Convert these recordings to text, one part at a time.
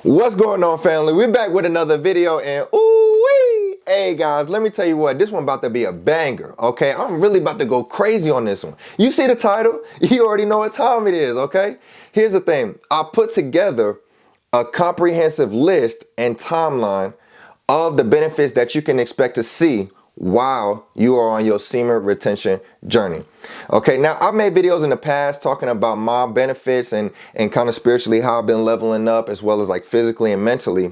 What's going on, family? We're back with another video, and ooh-wee! Hey guys, let me tell you what, this one about to be a banger, okay? I'm really about to go crazy on this one. You see the title? You already know what time it is, okay? Here's the thing. I put together a comprehensive list and timeline of the benefits that you can expect to see while you are on your semen retention journey. Okay, now I've made videos in the past talking about my benefits and kind of spiritually how I've been leveling up, as well as like physically and mentally.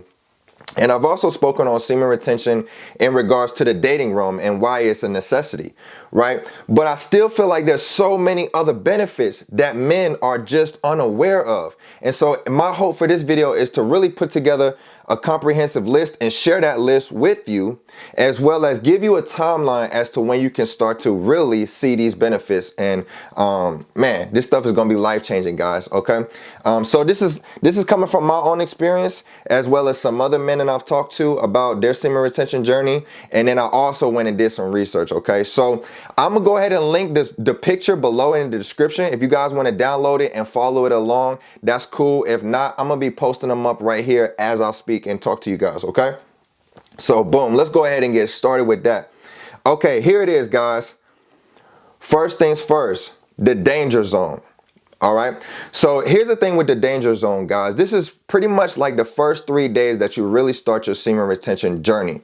And I've also spoken on semen retention in regards to the dating realm and why it's a necessity, right? But I still feel like there's so many other benefits that men are just unaware of. And so my hope for this video is to really put together a comprehensive list and share that list with you, as well as give you a timeline as to when you can start to really see these benefits. And man, this stuff is going to be life-changing, guys. Okay, so this is coming from my own experience, as well as some other men that I've talked to about their semen retention journey. And then I also went and did some research. Okay, so I'm gonna go ahead and link the picture below in the description. If you guys want to download it and follow it along, that's cool. If not, I'm gonna be posting them up right here as I speak and talk to you guys. Okay, so boom, let's go ahead and get started with that. Okay, here it is, guys. First things first, the danger zone. All right, so here's the thing with the danger zone, guys. This is pretty much like the first 3 days that you really start your semen retention journey.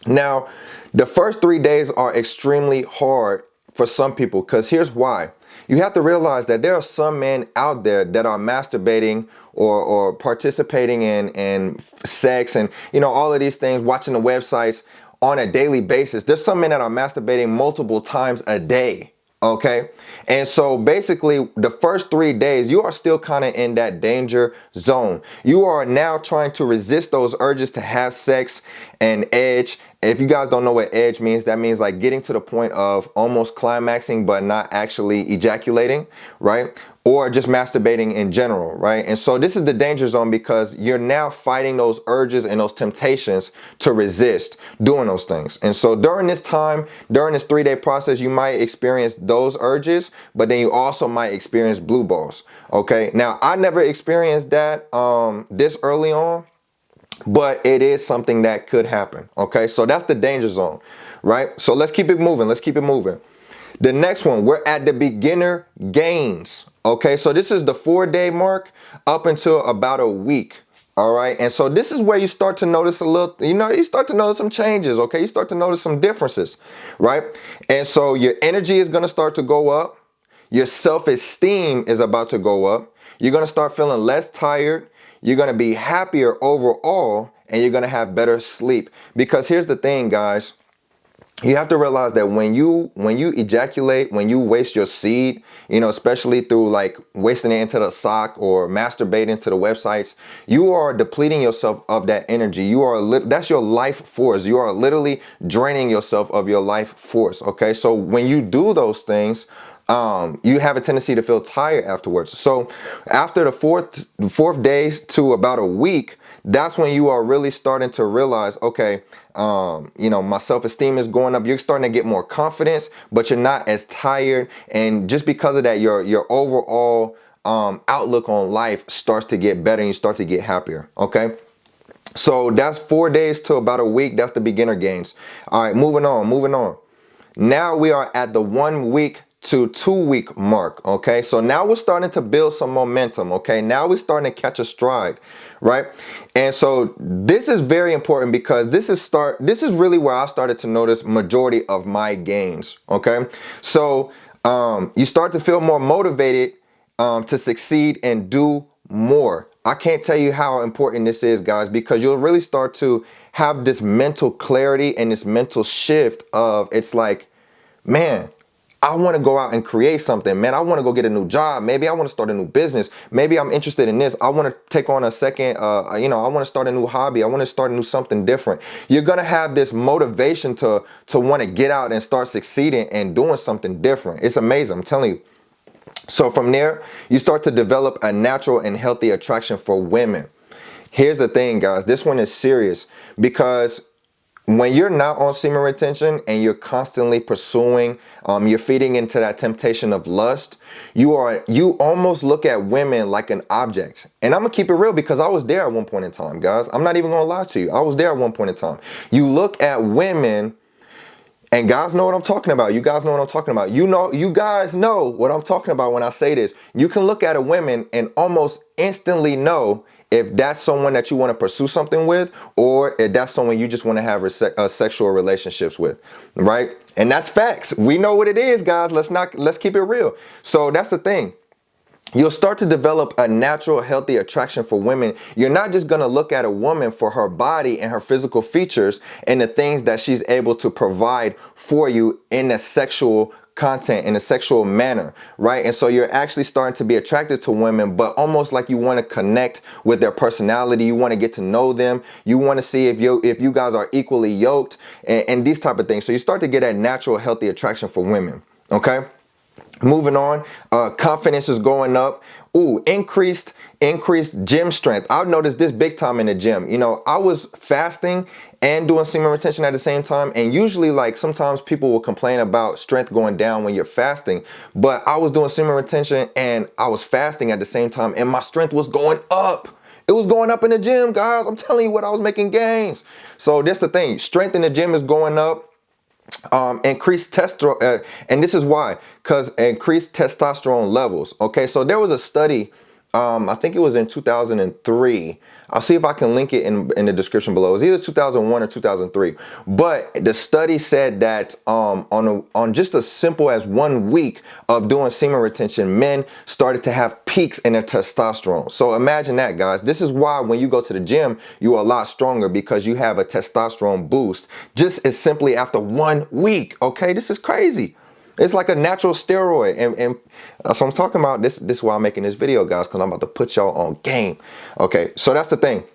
Now, the first 3 days are extremely hard for some people, because here's why. You have to realize that there are some men out there that are masturbating or participating in sex and, you know, all of these things, watching the websites on a daily basis. There's some men that are masturbating multiple times a day. Okay, and so basically the first 3 days you are still kind of in that danger zone. You are now trying to resist those urges to have sex and edge. If you guys don't know what edge means, that means like getting to the point of almost climaxing but not actually ejaculating, right? Or just masturbating in general, right? And so this is the danger zone, because you're now fighting those urges and those temptations to resist doing those things. And so during this time, during this 3-day process, you might experience those urges, but then you also might experience blue balls. Okay, now I never experienced that this early on, but it is something that could happen. Okay, so that's the danger zone, right? So let's keep it moving. Let's keep it moving. The next one, we're at the beginner gains. Okay, so this is the 4-day mark up until about a week. All right, and so this is where you start to notice a little, you start to notice some changes. Okay, you start to notice some differences, right? And so your energy is going to start to go up. Your self-esteem is about to go up. You're going to start feeling less tired. You're going to be happier overall, and you're going to have better sleep. Because here's the thing, guys. You have to realize that when you ejaculate, when you waste your seed, especially through like wasting it into the sock or masturbating to the websites, you are depleting yourself of that energy. That's your life force. You are literally draining yourself of your life force. Okay, so when you do those things, you have a tendency to feel tired afterwards. So after the fourth days to about a week, that's when you are really starting to realize, okay, my self-esteem is going up. You're starting to get more confidence, but you're not as tired. And just because of that, your overall outlook on life starts to get better, and you start to get happier. Okay, so that's 4 days to about a week. That's the beginner gains. All right, moving on. Now we are at the 1 week to 2 week mark. Okay, so now we're starting to build some momentum. Okay, now we're starting to catch a stride, right? And so this is very important, because this is really where I started to notice majority of my gains. Okay, so you start to feel more motivated to succeed and do more. I can't tell you how important this is, guys, because you'll really start to have this mental clarity and this mental shift of, it's like, man, I want to go out and create something, man. I want to go get a new job. Maybe I want to start a new business. Maybe I'm interested in this. I want to take on a second, I want to start a new hobby. I want to start something different. You're going to have this motivation to want to get out and start succeeding and doing something different. It's amazing, I'm telling you. So from there, you start to develop a natural and healthy attraction for women. Here's the thing, guys. This one is serious, because when you're not on semen retention and you're constantly pursuing, you're feeding into that temptation of lust, you almost look at women like an object. And I'm gonna keep it real because I was there at one point in time, guys. I'm not even gonna lie to you. I was there at one point in time. You look at women, and guys know what I'm talking about. You guys know what I'm talking about. You guys know what I'm talking about when I say this. You can look at a woman and almost instantly know if that's someone that you want to pursue something with, or if that's someone you just want to have sexual relationships with, right? And that's facts. We know what it is, guys. Let's keep it real. So that's the thing. You'll start to develop a natural, healthy attraction for women. You're not just going to look at a woman for her body and her physical features and the things that she's able to provide for you in a sexual content, in a sexual manner, right? And so you're actually starting to be attracted to women, but almost like you want to connect with their personality. You want to get to know them. You want to see if you guys are equally yoked and these type of things. So you start to get that natural, healthy attraction for women, okay? Moving on, confidence is going up. Ooh, increased gym strength. I've noticed this big time in the gym. You know, I was fasting and doing semen retention at the same time. And usually, like, sometimes people will complain about strength going down when you're fasting. But I was doing semen retention and I was fasting at the same time, and my strength was going up. It was going up in the gym, guys. I'm telling you what, I was making gains. So that's the thing. Strength in the gym is going up. Increased testosterone, and this is why, because increased testosterone levels. Okay, so there was a study, I think it was in 2003. I'll see if I can link it in the description below. It was either 2001 or 2003. But the study said that on just as simple as 1 week of doing semen retention, men started to have peaks in their testosterone. So imagine that, guys. This is why when you go to the gym, you're a lot stronger, because you have a testosterone boost just as simply after 1 week. Okay, this is crazy. It's like a natural steroid, and so I'm talking about this. This is why I'm making this video, guys, because I'm about to put y'all on game. Okay, so that's the thing.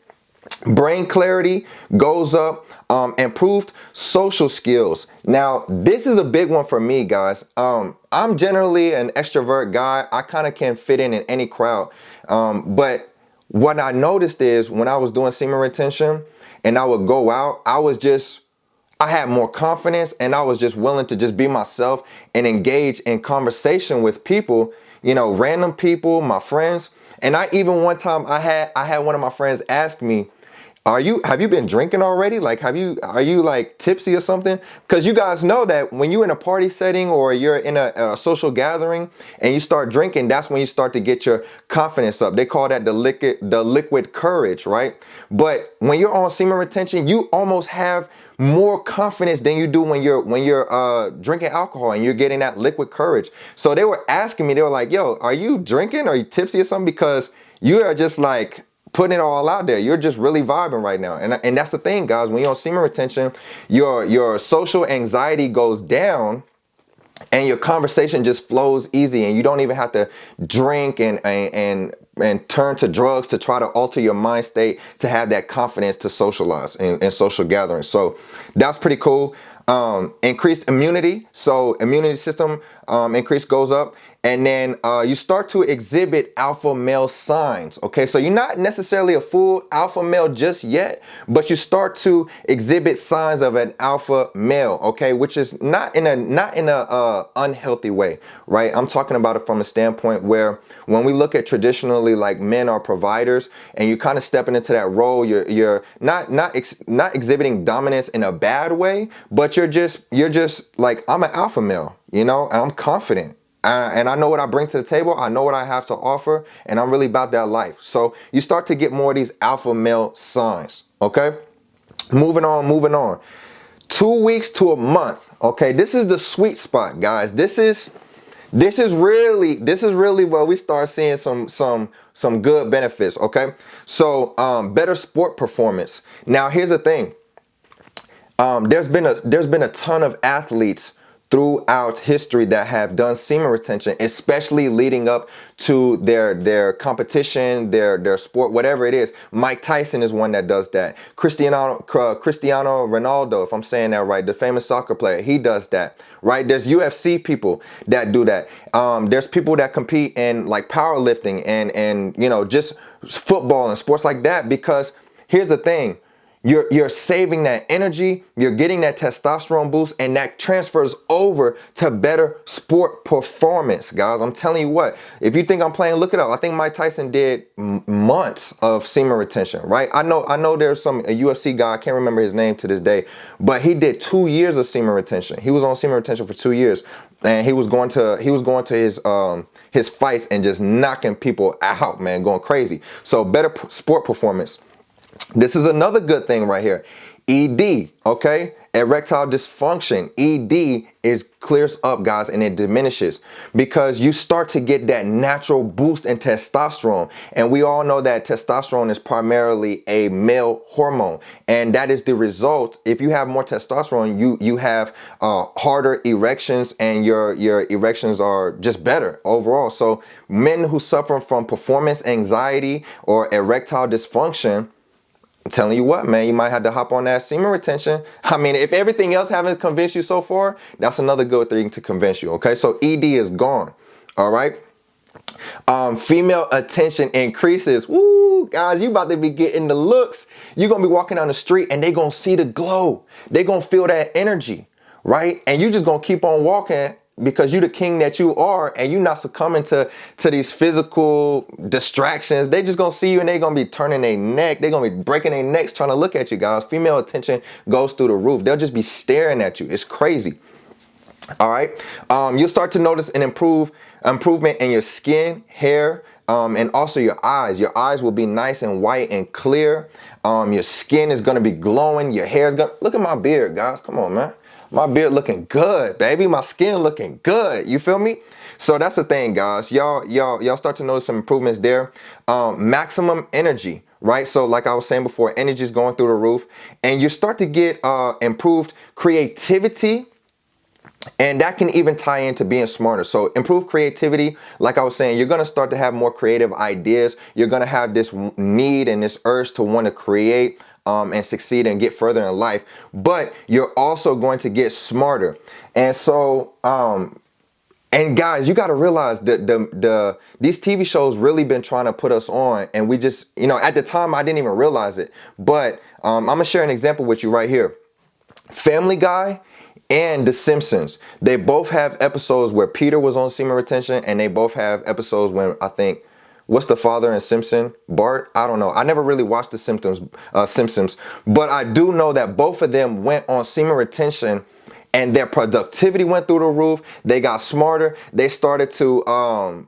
Brain clarity goes up. Improved social skills. Now, this is a big one for me, guys. I'm generally an extrovert guy. I kind of can fit in any crowd. But what I noticed is when I was doing semen retention and I would go out, I had more confidence, and I was just willing to just be myself and engage in conversation with people, you know, random people, my friends. And I even one time I had one of my friends ask me, have you been drinking already? Like, are you like tipsy or something? Because you guys know that when you're in a party setting or you're in a social gathering and you start drinking, that's when you start to get your confidence up. They call that the liquid courage, right? But when you're on semen retention, you almost have more confidence than you do when you're drinking alcohol and you're getting that liquid courage. So they were asking me, they were like, yo, are you drinking? Are you tipsy or something? Because you are just like putting it all out there. You're just really vibing right now. And that's the thing, guys. When you're on semen retention, your social anxiety goes down and your conversation just flows easy, and you don't even have to drink and turn to drugs to try to alter your mind state to have that confidence to socialize in social gatherings. So that's pretty cool. Increased immunity. So immunity system increase goes up. And then you start to exhibit alpha male signs. Okay, so you're not necessarily a full alpha male just yet, but you start to exhibit signs of an alpha male. Okay, which is not in a unhealthy way, right? I'm talking about it from a standpoint where when we look at traditionally, like, men are providers, and you're kind of stepping into that role. You're not exhibiting dominance in a bad way, but you're just like, I'm an alpha male, you know, and I'm confident. And I know what I bring to the table. I know what I have to offer, and I'm really about that life. So you start to get more of these alpha male signs. Okay, moving on. 2 weeks to a month. Okay, this is the sweet spot, guys. This is really where we start seeing some good benefits. Okay, so better sport performance. Now here's the thing. There's been a ton of athletes throughout history that have done semen retention, especially leading up to their competition, their sport, whatever it is. Mike Tyson is one that does that. Cristiano Ronaldo, if I'm saying that right, the famous soccer player, he does that, right? There's UFC people that do that. There's people that compete in like powerlifting and you know, just football and sports like that, because here's the thing. You're saving that energy, you're getting that testosterone boost, and that transfers over to better sport performance, guys. I'm telling you what, if you think I'm playing, look it up. I think Mike Tyson did months of semen retention, right? I know there's a UFC guy, I can't remember his name to this day, but he did 2 years of semen retention. He was on semen retention for 2 years, and he was going to his fights and just knocking people out, man, going crazy. So better sport performance. This is another good thing right here. ED, okay? Erectile dysfunction. ED clears up, guys, and it diminishes because you start to get that natural boost in testosterone. And we all know that testosterone is primarily a male hormone. And that is the result. If you have more testosterone, you have harder erections, and your erections are just better overall. So men who suffer from performance anxiety or erectile dysfunction, I'm telling you what, man, you might have to hop on that semen retention. I mean, if everything else haven't convinced you so far, that's another good thing to convince you, okay? So ED is gone, all right? Female attention increases. Woo, guys, you about to be getting the looks. You're going to be walking down the street, and they're going to see the glow. They're going to feel that energy, right? And you just going to keep on walking because you the king that you are, and you're not succumbing to these physical distractions. They just gonna see you, and they gonna be turning their neck. They're gonna be breaking their necks trying to look at you, guys. Female attention goes through the roof. They'll just be staring at you. It's crazy. All right. You'll start to notice an improvement in your skin, hair, and also your eyes. Your eyes will be nice and white and clear. Your skin is gonna be glowing. Your hair is gonna, look at my beard, guys. Come on, man. My beard looking good, baby. My skin looking good. You feel me? So that's the thing, guys. Y'all start to notice some improvements there. Maximum energy, right? So like I was saying before, energy is going through the roof, and you start to get improved creativity. And that can even tie into being smarter. So improve creativity. Like I was saying, you're going to start to have more creative ideas. You're going to have this need and this urge to want to create and succeed and get further in life. But you're also going to get smarter. And so, and guys, you got to realize that these TV shows really been trying to put us on. And we just, you know, at the time, I didn't even realize it. But I'm going to share an example with you right here. Family Guy and The Simpsons, they both have episodes where Peter was on semen retention, and they both have episodes when, I think, what's the father in Simpson? Bart? I don't know. I never really watched The Simpsons, but I do know that both of them went on semen retention, and their productivity went through the roof. They got smarter. They started to,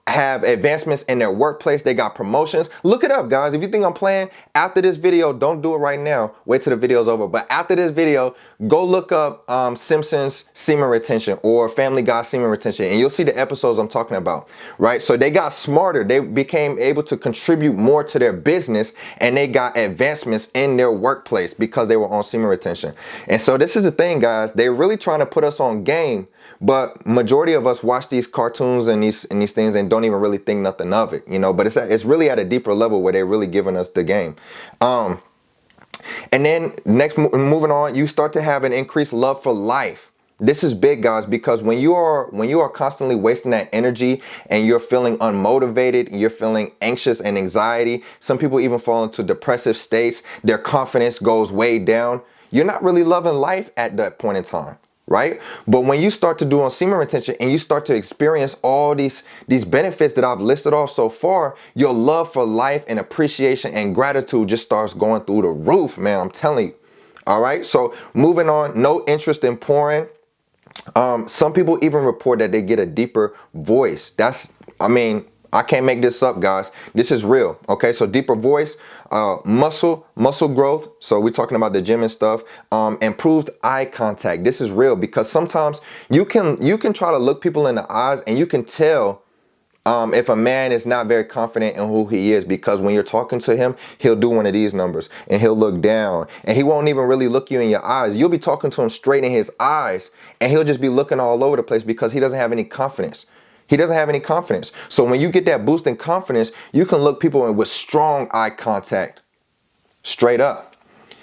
have advancements in their workplace. They got promotions. Look it up, guys. If you think I'm playing, after this video, don't do it right now. Wait till the video's over. But after this video, go look up Simpsons semen retention or Family Guy semen retention, and you'll see the episodes I'm talking about, right? So they got smarter. They became able to contribute more to their business, and they got advancements in their workplace because they were on semen retention. And so this is the thing, guys. They're really trying to put us on game. But majority of us watch these cartoons and these things and don't even really think nothing of it, you know. But it's really at a deeper level where they're really giving us the game. And then moving on, you start to have an increased love for life. This is big, guys, because when you are constantly wasting that energy and you're feeling unmotivated, you're feeling anxious and anxiety. Some people even fall into depressive states. Their confidence goes way down. You're not really loving life at that point in time. Right? But when you start to do on semen retention and you start to experience all these benefits that I've listed off so far, your love for life and appreciation and gratitude just starts going through the roof, man. I'm telling you. All right. So moving on, no interest in porn. Some people even report that they get a deeper voice. I can't make this up, guys. This is real. Okay, so deeper voice, muscle growth. So we're talking about the gym and stuff. Improved eye contact. This is real because sometimes you can try to look people in the eyes and you can tell if a man is not very confident in who he is, because when you're talking to him, he'll do one of these numbers and he'll look down and he won't even really look you in your eyes. You'll be talking to him straight in his eyes and he'll just be looking all over the place because he doesn't have any confidence. He doesn't have any confidence. So when you get that boost in confidence, you can look people in with strong eye contact, straight up.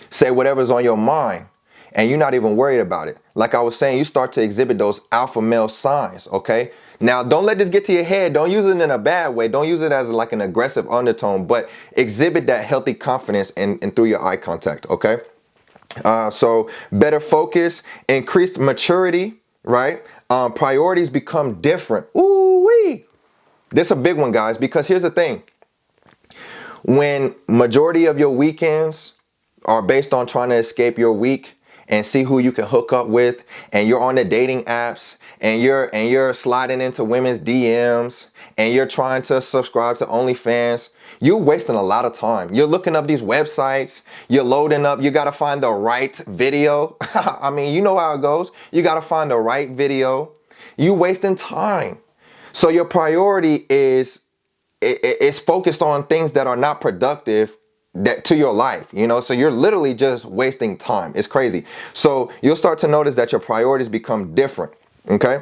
Say whatever's on your mind and you're not even worried about it. Like I was saying, you start to exhibit those alpha male signs, okay? Now, don't let this get to your head. Don't use it in a bad way. Don't use it as like an aggressive undertone, but exhibit that healthy confidence and through your eye contact, okay? So better focus, increased maturity, right? Priorities become different. Ooh-wee. This is a big one, guys, because here's the thing. When majority of your weekends are based on trying to escape your week and see who you can hook up with, and you're on the dating apps, and you're sliding into women's DMs, and you're trying to subscribe to OnlyFans, you're wasting a lot of time. You're looking up these websites, you're loading up, you gotta find the right video. I mean, you know how it goes. You gotta find the right video. You wasting time. So your priority is focused on things that are not productive to your life, you know? So you're literally just wasting time. It's crazy. So you'll start to notice that your priorities become different, okay?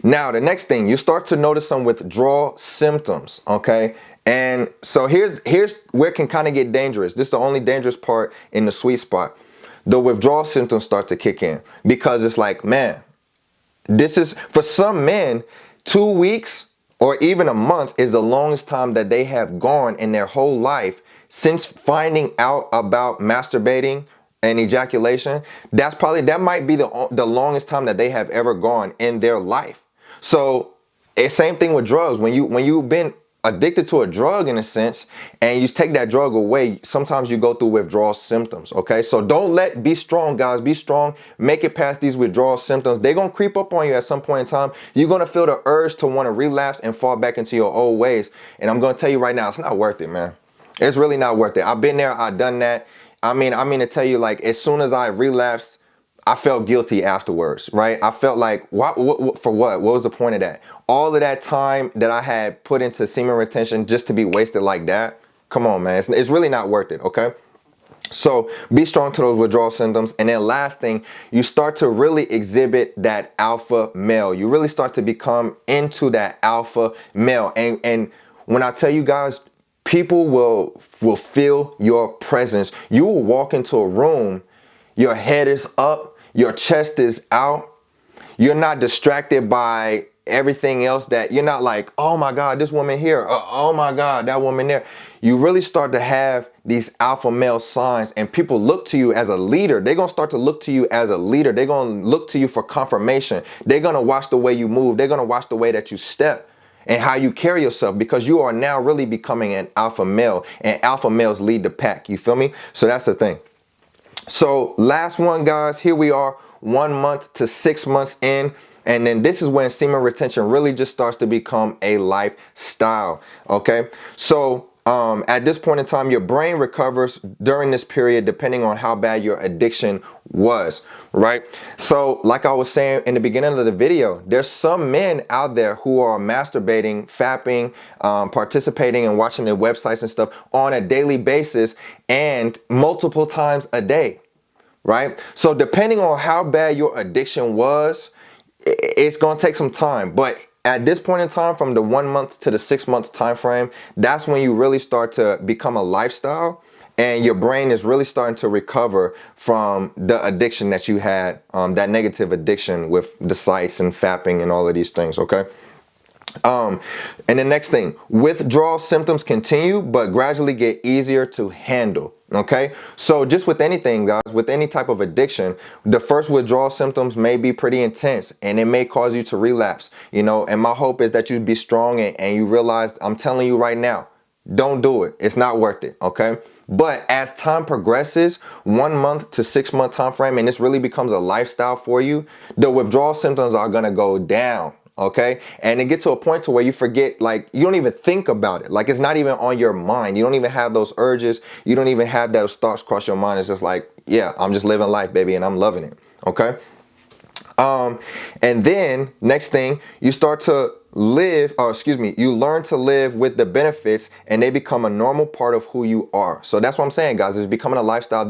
Now, the next thing, you start to notice some withdrawal symptoms, okay? And so here's where it can kind of get dangerous. This is the only dangerous part in the sweet spot. The withdrawal symptoms start to kick in because it's like, man, this is, for some men, 2 weeks or even a month is the longest time that they have gone in their whole life since finding out about masturbating and ejaculation. That might be the longest time that they have ever gone in their life. So it's same thing with drugs. When you've been addicted to a drug in a sense and you take that drug away, sometimes you go through withdrawal symptoms, okay? So be strong, guys. Be strong. Make it past these withdrawal symptoms. They're going to creep up on you at some point in time. You're going to feel the urge to want to relapse and fall back into your old ways. And I'm going to tell you right now, it's not worth it, man. It's really not worth it. I've been there. I've done that. I mean to tell you, like, as soon as I relapsed, I felt guilty afterwards, right? I felt like, what for what? What was the point of that? All of that time that I had put into semen retention just to be wasted like that? Come on, man. It's really not worth it, okay? So be strong to those withdrawal symptoms. And then last thing, you start to really exhibit that alpha male. You really start to become into that alpha male. And when I tell you guys, people will feel your presence. You will walk into a room, your head is up, your chest is out. You're not distracted by everything else, that you're not like, oh my God, this woman here. Oh my God, that woman there. You really start to have these alpha male signs, and people look to you as a leader. They're going to start to look to you as a leader. They're going to look to you for confirmation. They're going to watch the way you move. They're going to watch the way that you step and how you carry yourself, because you are now really becoming an alpha male, and alpha males lead the pack. You feel me? So that's the thing. So last one, guys, here we are 1 month to 6 months in. And then this is when semen retention really just starts to become a lifestyle. Okay. So at this point in time, your brain recovers during this period, depending on how bad your addiction was. Right. So like I was saying in the beginning of the video, there's some men out there who are masturbating, fapping, participating and watching their websites and stuff on a daily basis and multiple times a day. Right. So depending on how bad your addiction was, it's going to take some time. But at this point in time, from the 1 month to the 6 months time frame, that's when you really start to become a lifestyle, and your brain is really starting to recover from the addiction that you had, that negative addiction with the sites and fapping and all of these things. Okay. And the next thing, withdrawal symptoms continue, but gradually get easier to handle. Okay. So just with anything, guys, with any type of addiction, the first withdrawal symptoms may be pretty intense and it may cause you to relapse, you know, and my hope is that you be strong and you realize, I'm telling you right now, don't do it. It's not worth it. Okay. But as time progresses, 1 month to 6 month time frame, and this really becomes a lifestyle for you, the withdrawal symptoms are going to go down. Okay. And it gets to a point to where you forget, like, you don't even think about it. Like, it's not even on your mind. You don't even have those urges. You don't even have those thoughts cross your mind. It's just like, yeah, I'm just living life, baby, and I'm loving it. Okay. And then next thing, you start to you learn to live with the benefits, and they become a normal part of who you are. So that's what I'm saying, guys. It's becoming a lifestyle.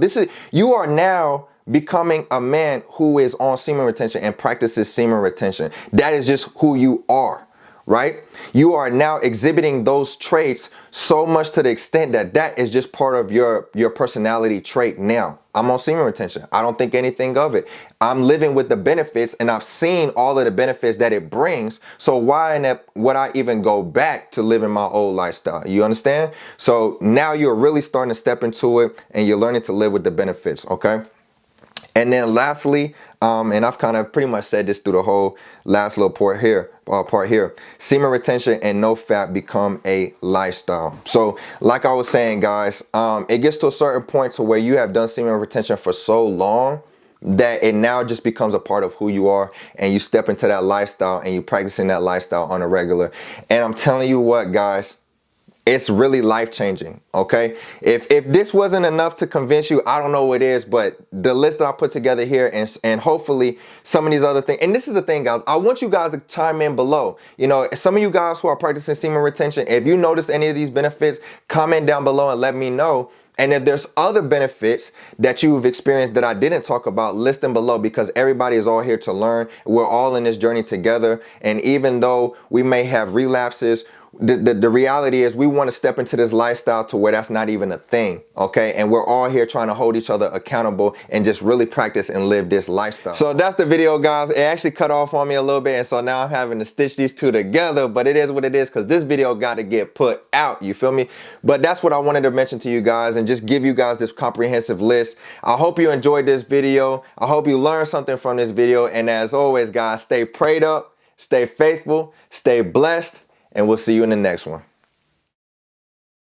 You are now becoming a man who is on semen retention and practices semen retention. That is just who you are, right? You are now exhibiting those traits so much to the extent that that is just part of your personality trait now. I'm on semen retention. I don't think anything of it. I'm living with the benefits, and I've seen all of the benefits that it brings. So why would I even go back to living my old lifestyle? You understand? So now you're really starting to step into it, and you're learning to live with the benefits, okay? And then lastly, and I've kind of pretty much said this through the whole last little part here, semen retention and no fat become a lifestyle. So like I was saying, guys, it gets to a certain point to where you have done semen retention for so long that it now just becomes a part of who you are, and you step into that lifestyle and you practicing that lifestyle on a regular. And I'm telling you what, guys, it's really life-changing, okay? If this wasn't enough to convince you, I don't know what is, but the list that I put together here, and hopefully some of these other things, and this is the thing, guys, I want you guys to chime in below. You know, some of you guys who are practicing semen retention, if you notice any of these benefits, comment down below and let me know. And if there's other benefits that you've experienced that I didn't talk about, list them below, because everybody is all here to learn. We're all in this journey together. And even though we may have relapses, the reality is we want to step into this lifestyle to where that's not even a thing, okay? And we're all here trying to hold each other accountable and just really practice and live this lifestyle. So that's the video, guys. It actually cut off on me a little bit, and so now I'm having to stitch these two together, but it is what it is, because this video got to get put out, you feel me? But that's what I wanted to mention to you guys and just give you guys this comprehensive list. I hope you enjoyed this video. I hope you learned something from this video, and as always, guys, stay prayed up, stay faithful, stay blessed, and we'll see you in the next one.